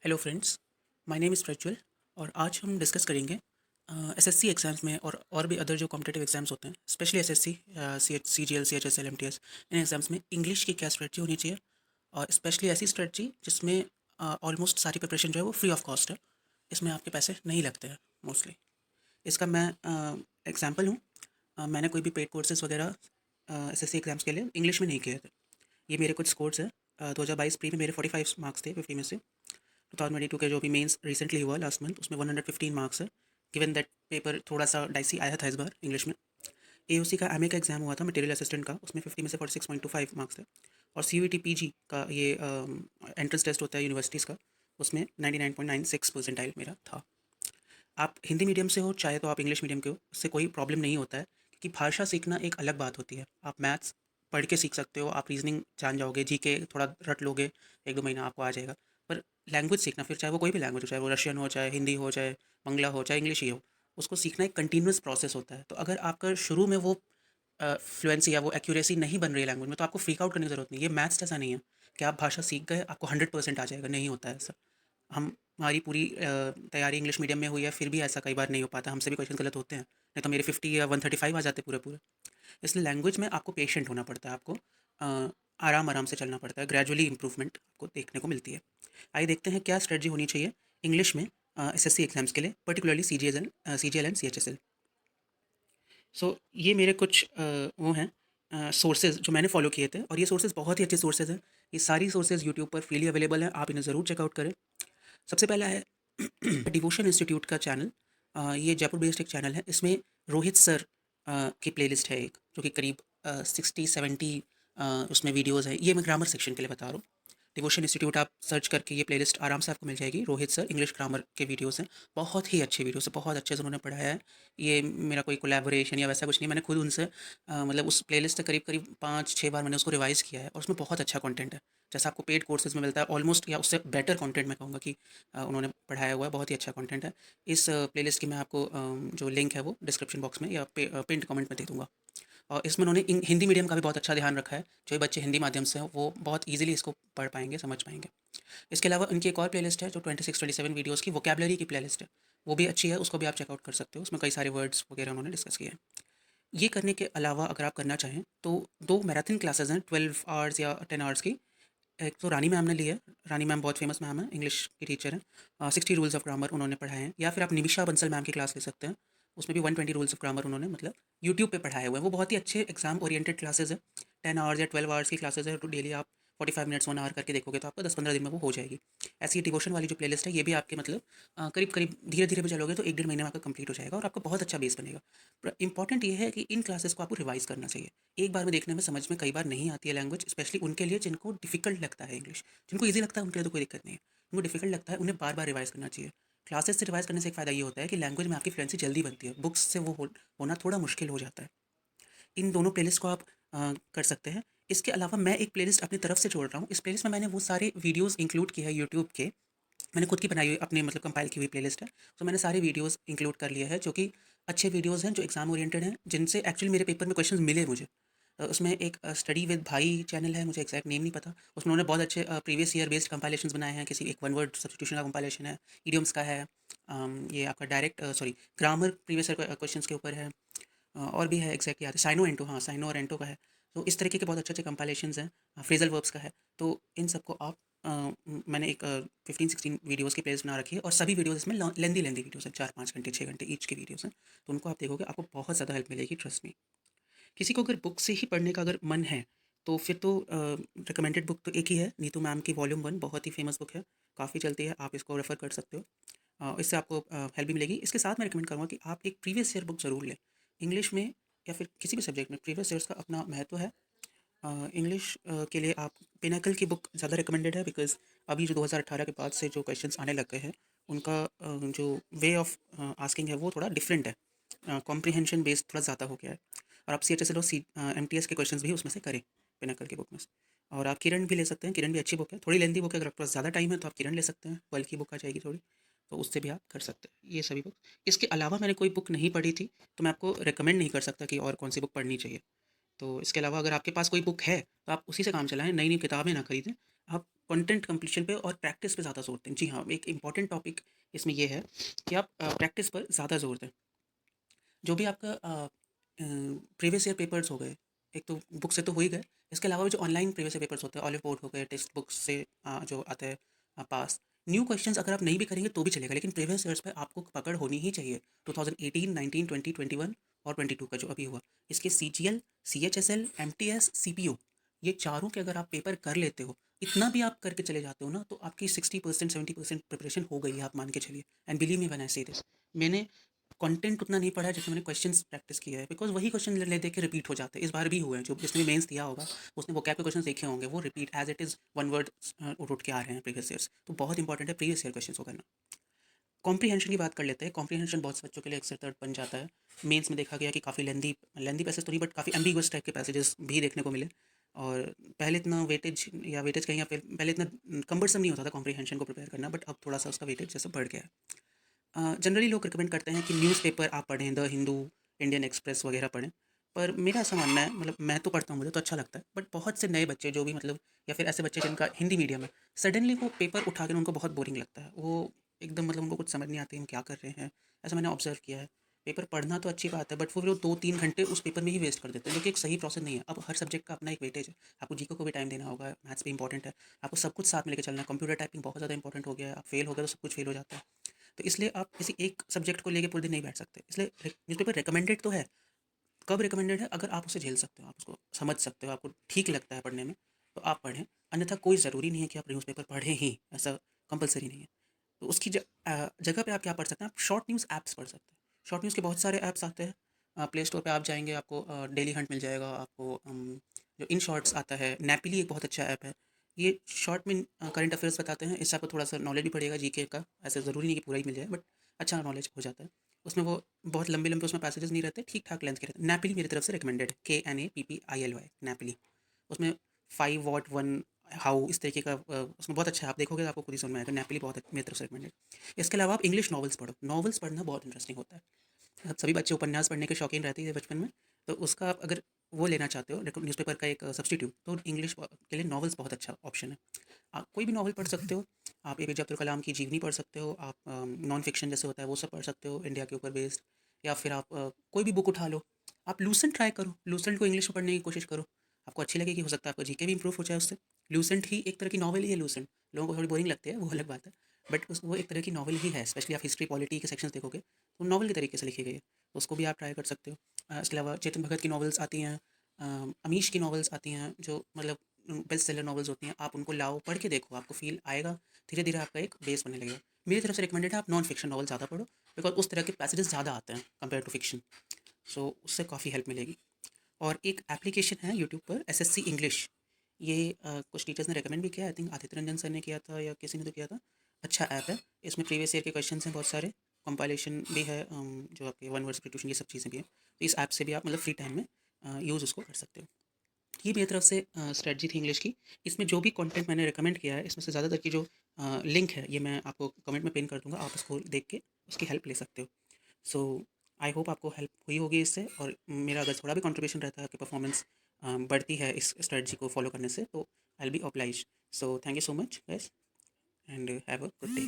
Hello friends, my name is Prajwal और आज हम डिस्कस करेंगे एसएससी एग्ज़ाम्स में और भी अदर जो कॉम्पिटिटिव एग्ज़ाम्स होते हैं, specially SSC, CGL, CHSL, MTS, इन एग्ज़ाम्स में इंग्लिश की क्या स्ट्रेटजी होनी चाहिए और स्पेशली ऐसी स्ट्रेटजी जिसमें ऑलमोस्ट सारी प्रिपरेशन जो है वो फ्री ऑफ कॉस्ट है। इसमें आपके पैसे नहीं लगते हैं मोस्टली। इसका मैं एग्जांपल हूँ। मैंने कोई भी पेड कोर्सेज़ वगैरह एसएससी एग्ज़ाम्स के लिए इंग्लिश में नहीं किए थे। ये मेरे कुछ स्कोर्स हैं। 2022 प्री में मेरे 45 मार्क्स थे 50 में से। 2022 के जो भी मेंस रिसेंटली हुआ लास्ट मंथ, उसमें 115 मार्क्स है। गिवन दैट पेपर थोड़ा सा डाइसी आया था इस बार इंग्लिश में। एओसी का एमए का एग्जाम हुआ था मटेरियल असिस्टेंट का, उसमें 50 में से 46.25 मार्क्स थे। और सीयूईटी पीजी का ये एंट्रेंस टेस्ट होता है यूनिवर्सिटीज़ का, उसमें 99.96 परसेंटाइल मेरा था। आप हिंदी मीडियम से हो चाहे तो आप इंग्लिश मीडियम के हो, उससे कोई प्रॉब्लम नहीं होता है, क्योंकि भाषा सीखना एक अलग बात होती है। आप मैथ्स पढ़ के सीख सकते हो, आप रीजनिंग जान जाओगे, जीके थोड़ा रट लोगे, 1-2 महीना आपको आ जाएगा। पर लैंग्वेज सीखना, फिर चाहे वो कोई भी लैंग्वेज हो, चाहे वो रशियन हो, चाहे हिंदी हो, चाहे बंगला हो, चाहे इंग्लिश ही हो, उसको सीखना एक कंटिन्यूस प्रोसेस होता है। तो अगर आपका शुरू में वो फ्लुएंसी या वो एक्यूरेसी नहीं बन रही है लैंग्वेज में, तो आपको फ्रीक आउट करने की ज़रूरत नहीं है। ये मैथ्स जैसा नहीं है कि आप भाषा सीख गए आपको 100% आ जाएगा, नहीं होता है ऐसा। हमारी पूरी तैयारी इंग्लिश मीडियम में हुई है, फिर भी ऐसा कई बार नहीं हो पाता, हमसे भी क्वेश्चन गलत होते हैं, नहीं तो मेरे 50 या 135 आ जाते पूरे पूरे। इसलिए लैंग्वेज में आपको पेशेंट होना पड़ता है, आपको आराम आराम से चलना पड़ता है, ग्रेजुअली इंप्रूवमेंट आपको देखने को मिलती है। आइए देखते हैं क्या स्ट्रेटजी होनी चाहिए इंग्लिश में एसएससी एग्जाम्स के लिए, पर्टिकुलरली सीजीएल एंड सीएचएसएल। सो ये मेरे कुछ वो हैं सोर्सेज जो मैंने फॉलो किए थे, और ये सोर्सेज बहुत ही अच्छे सोर्सेज हैं। ये सारी सोर्सेज यूट्यूब पर फ्रीली अवेलेबल हैं, आप इन्हें ज़रूर चेकआउट करें। सबसे पहला है डिवोशन इंस्टीट्यूट का चैनल। ये जयपुर बेस्ड एक चैनल है। इसमें रोहित सर की प्लेलिस्ट है एक, जो कि करीब 60-70 उसमें वीडियोस है। ये मैं ग्रामर सेक्शन के लिए बता रहा हूँ। डिवोशन इंस्टीट्यूट आप सर्च करके ये प्लेलिस्ट आराम से आपको मिल जाएगी। रोहित सर इंग्लिश ग्रामर के वीडियोस हैं, बहुत ही अच्छे वीडियोस हैं, बहुत अच्छे से उन्होंने पढ़ाया है। ये मेरा कोई कोलैबोरेशन या वैसा कुछ नहीं, मैंने खुद उनसे मतलब उस प्लेलिस्ट से करीब करीब 5-6 बार मैंने उसको रिवाइज़ किया है, और उसमें बहुत अच्छा कंटेंट है। जैसा आपको पेड कोर्सेज में मिलता है ऑलमोस्ट, या उससे बेटर कंटेंट मैं कहूँगा कि उन्होंने पढ़ाया हुआ है, बहुत ही अच्छा कंटेंट है। इस प्लेलिस्ट की मैं आपको जो लिंक है वो डिस्क्रिप्शन बॉक्स में या पिंड कमेंट में दे दूँगा। और इसमें उन्होंने हिंदी मीडियम का भी बहुत अच्छा ध्यान रखा है। जो बच्चे हिंदी माध्यम से हैं वो बहुत ईजिली इसको पढ़ पाएंगे, समझ पाएंगे। इसके अलावा उनकी एक और प्लेलिस्ट है जो 26-27 वीडियोज़ की वोकेबलरी की प्लेलिस्ट है, वो भी अच्छी है, उसको भी आप चेकआउट कर सकते हो। उसमें कई सारे वर्ड्स वगैरह उन्होंने डिस्कस किए हैं। ये करने के अलावा अगर आप करना चाहें तो 2 मैराथन क्लासेस हैं 12 आवर्स या 10 आवर्स की। एक तो रानी मैम ने ली है। रानी मैम बहुत फेमस मैम है, इंग्लिश की टीचर हैं। 60 रूल्स ऑफ ग्रामर उन्होंने पढ़ाए हैं। या फिर आप निमिषा बंसल मैम की क्लास ले सकते हैं, उसमें भी 120 रूल्स ऑफ ग्रामर उन्होंने मतलब यूट्यूब पे पढ़ाए हुए हैं। वो बहुत ही अच्छे एग्जाम ओरिएंटेड क्लासेज है। 10 आवर्स या 12 आवर्स की क्लासेज है, तो डेली आप 45 मिनट्स 1 आवर करके देखोगे तो आपको 10-15 दिन में वो हो जाएगी। ऐसी डिवोशन वाली जो प्लेलिस्ट है, ये भी आपके मतलब करीब करीब धीरे धीरे भी चलोगे तो 1-1.5 महीने में आपका कंप्लीट हो जाएगा, और आपका बहुत अच्छा बेस बनेगा। इंपॉर्टेंट ये है कि इन क्लासेस को आपको रिवाइज करना चाहिए। एक बार में देखने में समझ में कई बार नहीं आती है लैंग्वेज, स्पेशली उनके लिए जिनको डिफिकल्ट लगता है इंग्लिश। जिनको ईजी लगता है उनके लिए तो कोई दिक्कत नहीं है, जिनको डिफिकल्ट लगता है उन्हें बार बार रिवाइज करना चाहिए। क्लासेस से रिवाइज करने से एक फ़ायदा ये होता है कि लैंग्वेज में आपकी फ्लुएंसी जल्दी बनती है, बुक्स से वो होना थोड़ा मुश्किल हो जाता है। इन दोनों प्लेलिस्ट को आप कर सकते हैं। इसके अलावा मैं एक प्लेलिस्ट अपनी तरफ से जोड़ रहा हूँ। इस प्लेलिस्ट में मैंने वो सारे वीडियोज़ इंक्लूड किए हैं यूट्यूब के। मैंने खुद की बनाई हुई अपने मतलब कंपाइल की हुई प्लेलिस्ट है। तो मैंने सारे वीडियोज़ इंक्लूड कर लिए हैं, जो कि अच्छे वीडियोज़ हैं, जो एग्ज़ाम ओरिएंटेड हैं, जिनसे एक्चुअली मेरे पेपर में क्वेश्चंस मिले मुझे। उसमें एक स्टडी विद भाई चैनल है, मुझे एग्जैक्ट नेम नहीं पता। उसमें उन्होंने बहुत अच्छे प्रीवियस ईयर बेस्ड कंपाइलेशंस बनाए हैं। किसी एक वन वर्ड सब्स्टिट्यूशन का कंपाइलेशन है, इडियम्स का है। ये आपका direct sorry grammar previous year questions के ऊपर है। और भी है, एग्जैक्ट याद है, साइनो एंटो, हाँ साइनो और एंटो का है। तो इस तरीके के बहुत अच्छे अच्छे कंपाइलेशंस हैं। फ्रेजल वर्ब्स का है। तो इन सबको आप मैंने एक 15-16 वीडियोज़ की प्लेलिस्ट बना रखी है, और सभी वीडियोज़ इसमें लेंदी लेंदी वीडियोज़ हैं, 4-5 घंटे 6 घंटे ईच के वीडियोज़ हैं। तो उनको आप देखोगे आपको बहुत ज़्यादा हेल्प मिलेगी, ट्रस्ट मी। किसी को अगर बुक से ही पढ़ने का अगर मन है, तो फिर तो रिकमेंडेड बुक तो एक ही है, नीतू मैम की वॉल्यूम 1, बहुत ही फेमस बुक है, काफ़ी चलती है, आप इसको रेफ़र कर सकते हो। इससे आपको हेल्प भी मिलेगी। इसके साथ मैं रिकमेंड करूँगा कि आप एक प्रीवियस ईयर बुक ज़रूर लें। इंग्लिश में या फिर किसी भी सब्जेक्ट में प्रीवियस ईयर्स का अपना महत्व है। इंग्लिश के लिए आप पिनाकल की बुक ज़्यादा रिकमेंडेड है, बिकॉज़ अभी जो 2018 के बाद से जो क्वेश्चंस आने लग गए हैं, उनका जो वे ऑफ आस्किंग है वो थोड़ा डिफरेंट है। कॉम्प्रिहेंशन बेस्ड थोड़ा ज़्यादा हो गया है। और आप सीएचएसएल और एमटीएस के क्वेश्चंस भी उसमें से करें, पिनाकल की बुक में से। और आप किरण भी ले सकते हैं, किरण भी अच्छी बुक है, थोड़ी लेंदी बुक है, अगर आपके पास ज़्यादा टाइम है तो आप किरण ले सकते हैं, वर्ल्ड की बुक आ जाएगी थोड़ी, तो उससे भी आप कर सकते हैं ये सभी बुक। इसके अलावा मैंने कोई बुक नहीं पढ़ी थी, तो मैं आपको रिकमेंड नहीं कर सकता कि और कौन सी बुक पढ़नी चाहिए। तो इसके अलावा अगर आपके पास कोई बुक है, तो आप उसी से काम चलाएँ, नई-नई किताबें ना खरीदें। आप कंटेंट कंप्लीशन पे और प्रैक्टिस पे ज़्यादा जोर दें। जी हाँ, एक इम्पॉर्टेंट टॉपिक इसमें ये है कि आप प्रैक्टिस पर ज़्यादा जोर दें। जो भी आपका प्रीवियस ईयर पेपर्स हो गए, एक तो बुक से तो हो ही गए, इसके अलावा भी जो ऑनलाइन प्रीवियस ईयर पेपर्स होते हैं, ऑलिव बोर्ड हो गए, टेक्स्ट बुक्स से जो आते हैं पास। न्यू क्वेश्चंस अगर आप नहीं भी करेंगे तो भी चलेगा, लेकिन प्रीवियस ईयर्स पे आपको पकड़ होनी ही चाहिए। 2018, 19, 20, 21 और 22 का जो अभी हुआ, इसके CGL, CHSL, MTS, CPO, ये चारों के अगर आप पेपर कर लेते हो, इतना भी आप करके चले जाते हो ना, तो आपकी 60% 70% प्रिपरेशन हो गई है, आप मान के चलिए। And believe me when I से दिस, मैंने कंटेंट उतना नहीं पढ़ा है जितना मैंने क्वेश्चंस प्रैक्टिस किया है, बिकॉज वही क्वेश्चन ले दे के रिपीट हो जाते हैं। इस बार भी हुए हैं, जो जिसने भी मेंस दिया होगा उसने वो कैप के क्वेश्चन देखे होंगे, वो repeat as it is one word उठ के आ रहे हैं प्रीवियस ईयर्स। तो बहुत इंपॉर्टेंट है प्रीवियस ईयर क्वेश्चन को करना। कॉम्प्रीहेंशन की बात कर लेते हैं। कॉम्प्रीहेंशन बहुत से बच्चों के लिए अक्सर तर्क बन जाता है। मेंस में देखा गया कि काफ़ी लेंदी लेंदी पैसेज तो नहीं, बट काफ़ी एम्बिगुअस टाइप के पैसेजेस भी देखने को मिले। और पहले इतना वेटेज या वेटेज कहीं या फिर पहले इतना कम्बरसम नहीं होता था कॉम्प्रीहेंशन को प्रिपेयर करना, बट अब थोड़ा सा उसका वेटेज जैसे बढ़ गया है। जनरली लोग रिकमेंड करते हैं कि न्यूज़पेपर आप पढ़ें, द हिंदू, इंडियन एक्सप्रेस वगैरह पढ़ें। पर मेरा ऐसा मानना है, मतलब मैं तो पढ़ता हूँ, मुझे तो अच्छा लगता है, बट बहुत से नए बच्चे जो भी मतलब, या फिर ऐसे बच्चे जिनका हिंदी मीडियम है, सडनली वो पेपर उठा कर उनको बहुत बोरिंग लगता है। वो एकदम मतलब उनको कुछ समझ नहीं आती हम क्या कर रहे हैं। ऐसा मैंने ऑब्जर्व किया है। पेपर पढ़ना तो अच्छी बात है, बट वो 2-3 घंटे उस पेपर में ही वेस्ट कर देते हैं, जो कि एक सही प्रोसेस नहीं है। अब हर सब्जेक्ट का अपना एक वेटेज है। आपको जीको को भी टाइम देना होगा, मैथ्स भी इंपॉर्टेंट है, आपको सब कुछ साथ में लेकर चलना है। कंप्यूटर टाइपिंग बहुत ज़्यादा इंपॉर्टेंट हो गया है, आप फेल हो गए तो सब कुछ फेल हो जाता है। तो इसलिए आप किसी एक सब्जेक्ट को लेके पूरे दिन नहीं बैठ सकते। इसलिए न्यूज़पेपर रिकमेंडेड तो है। कब रिकमेंडेड है? अगर आप उसे झेल सकते हो, आप उसको समझ सकते हो, आपको ठीक लगता है पढ़ने में, तो आप पढ़ें। अन्यथा कोई ज़रूरी नहीं है कि आप न्यूज़पेपर पढ़ें ही, ऐसा कंपल्सरी नहीं है। तो उसकी जगह पे आप क्या पढ़ सकते हैं? आप शॉर्ट न्यूज़ ऐप्स पढ़ सकते हैं। शॉर्ट न्यूज़ के बहुत सारे ऐप्स आते हैं। प्ले स्टोर पे आप जाएँगे, आपको डेली हंट मिल जाएगा, आपको जो इन शॉर्ट्स आता है, नेपली एक बहुत अच्छा ऐप है। ये शॉर्ट में करंट अफेयर्स बताते हैं, इससे आपको थोड़ा-सा नॉलेज भी बढ़ेगा जीके का। ऐसा ज़रूरी नहीं कि पूरा ही मिल जाए, बट अच्छा नॉलेज हो जाता है। उसमें वो बहुत लंबे-लंबे उसमें पैसेजेस नहीं रहते, ठीक-ठाक लेंथ के रहते हैं। नेपली मेरी तरफ से रिकमेंडेड है, KNAPPILY, नेपली। उसमें 5 व्हाट 1 हाउ इस तरीके का उसमें बहुत अच्छा है, आप देखोगे तो आपको खुद ही समझ में आएगा। नेपली बहुत मेरी तरफ से रिकमेंडेड। इसके अलावा आप इंग्लिश नॉवेल्स पढ़ो। नॉवेल्स पढ़ना बहुत इंटरेस्टिंग होता है। अब सभी बच्चे उपन्यास पढ़ने के शौकीन रहते हैं बचपन में, तो उसका आप अगर वो लेना चाहते हो न्यूज़पेपर का एक सब्स्टिट्यूट, तो इंग्लिश के लिए नॉवेल्स बहुत अच्छा ऑप्शन है। आप कोई भी नॉवल पढ़ सकते हो। आप APJ अब्दुल कलाम की जीवनी पढ़ सकते हो, आप नॉन फिक्शन जैसे होता है वो सब पढ़ सकते हो इंडिया के ऊपर बेस्ड, या फिर आप कोई भी बुक उठा लो। आप लूसेंट ट्राई करो, लूसेंट को इंग्लिश में पढ़ने की कोशिश करो, आपको अच्छी लगेगी। हो सकता है आपका जीके भी इंप्रूव हो जाए उससे। लूसेंट ही एक तरह की नॉवल ही है। लूसेंट लोगों को थोड़ी बोरिंग लगती है, वो अलग बात है, बट उस वो एक तरह की नॉवल ही है। स्पेशली आप हिस्ट्री पॉलिटी के सेक्शंस देखोगे तो नॉवल के तरीके से लिखी गई है, तो उसको भी आप ट्राई कर सकते हो। इसके अलावा चेतन भगत की नॉवेल्स आती हैं, अमीश की नॉवेल्स आती हैं, जो मतलब बेस्ट सेलर नॉवेल्स होती हैं। आप उनको लाओ, पढ़ के देखो, आपको फील आएगा। धीरे धीरे आपका एक बेस बनने लगेगा। मेरी तरफ से रिकमेंडेड है आप नॉन फिक्शन नॉवल ज़्यादा पढ़ो, बिकॉज उस तरह के पैसेजेस ज़्यादा आते हैं कंपेयर टू फिक्शन। सो उससे काफ़ी हेल्प मिलेगी। और एक एप्लीकेशन है यूट्यूब पर, SSC इंग्लिश। ये कुछ टीचर्स ने रिकमेंड भी किया, I think Aditya Ranjan sir ने किया था या किसी ने तो किया था। अच्छा ऐप है, इसमें प्रीवियस ईयर के क्वेश्चन हैं बहुत सारे, कंपाइलेशन भी है, जो आपके वन वर्ड सब्स्टिट्यूशन, ये सब चीज़ें भी हैं। तो इस ऐप से भी आप मतलब फ्री टाइम में यूज़ उसको कर सकते हो। ये मेरी तरफ से स्ट्रेटजी थी इंग्लिश की। इसमें जो भी कंटेंट मैंने रिकमेंड किया है, इसमें से ज़्यादातर की जो लिंक है, ये मैं आपको कमेंट में पिन कर दूँगा, आप उसको देख के उसकी हेल्प ले सकते हो। सो आई होप आपको हेल्प हुई होगी इससे, और मेरा अगर थोड़ा भी कंट्रीब्यूशन रहता है कि परफॉर्मेंस बढ़ती है इस स्ट्रेटजी को फॉलो करने से, तो I will be obliged. So thank you so much guys, and have a good day.